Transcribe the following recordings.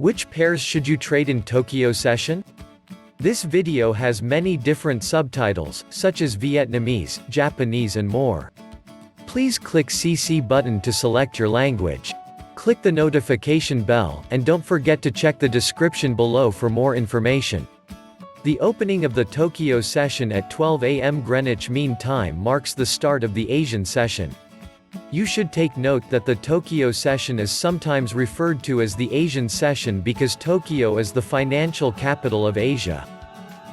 Which pairs should you trade in Tokyo session? This video has many different subtitles, such as Vietnamese, Japanese and more. Please click CC button to select your language. Click the notification bell, and don't forget to check the description below for more information. The opening of the Tokyo session at 12 a.m. Greenwich Mean Time marks the start of the Asian session. You should take note that the Tokyo session is sometimes referred to as the Asian session because Tokyo is the financial capital of Asia.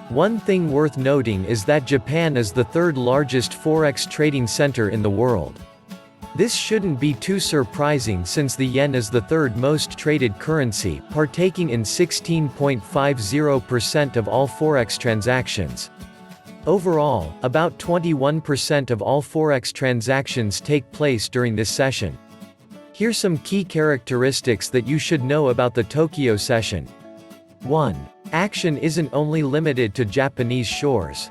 One thing worth noting is that Japan is the third largest forex trading center in the world. This shouldn't be too surprising since the yen is the third most traded currency, partaking in 16.50% of all forex transactions. Overall, about 21% of all forex transactions take place during this session. Here's some key characteristics that you should know about the Tokyo session. 1. Action isn't only limited to Japanese shores.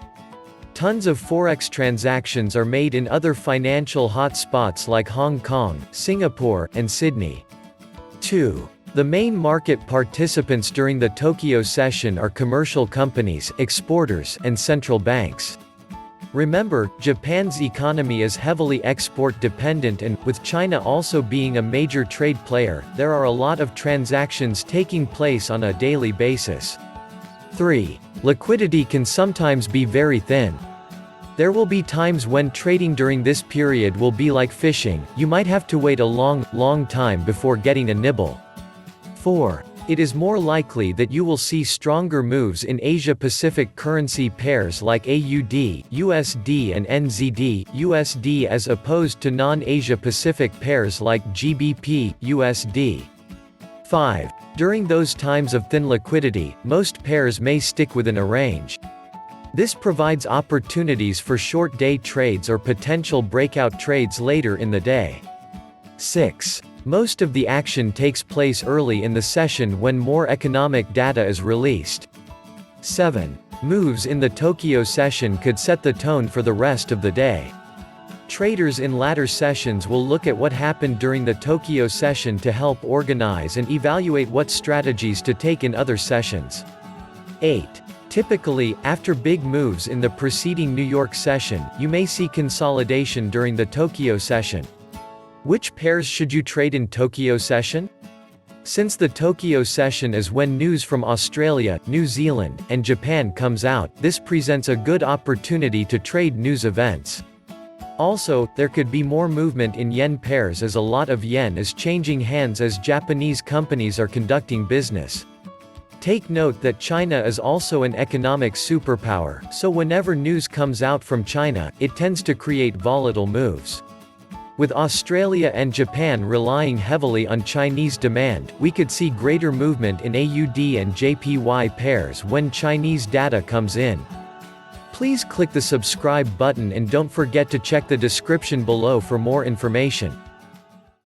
Tons of forex transactions are made in other financial hotspots like Hong Kong, Singapore, and Sydney. 2. The main market participants during the Tokyo session are commercial companies, exporters, and central banks. Remember, Japan's economy is heavily export-dependent and, with China also being a major trade player, there are a lot of transactions taking place on a daily basis. 3. Liquidity can sometimes be very thin. There will be times when trading during this period will be like fishing, you might have to wait a long time before getting a nibble. 4. It is more likely that you will see stronger moves in Asia-Pacific currency pairs like AUD, USD and NZD, USD as opposed to non-Asia-Pacific pairs like GBP, USD. 5. During those times of thin liquidity, most pairs may stick within a range. This provides opportunities for short day trades or potential breakout trades later in the day. 6. Most of the action takes place early in the session when more economic data is released. 7. Moves in the Tokyo session could set the tone for the rest of the day. Traders in latter sessions will look at what happened during the Tokyo session to help organize and evaluate what strategies to take in other sessions. 8. Typically, after big moves in the preceding New York session, you may see consolidation during the Tokyo session. Which pairs should you trade in Tokyo session? Since the Tokyo session is when news from Australia, New Zealand, and Japan comes out, this presents a good opportunity to trade news events. Also, there could be more movement in yen pairs as a lot of yen is changing hands as Japanese companies are conducting business. Take note that China is also an economic superpower, so whenever news comes out from China, it tends to create volatile moves. With Australia and Japan relying heavily on Chinese demand, we could see greater movement in AUD and JPY pairs when Chinese data comes in. Please click the subscribe button and don't forget to check the description below for more information.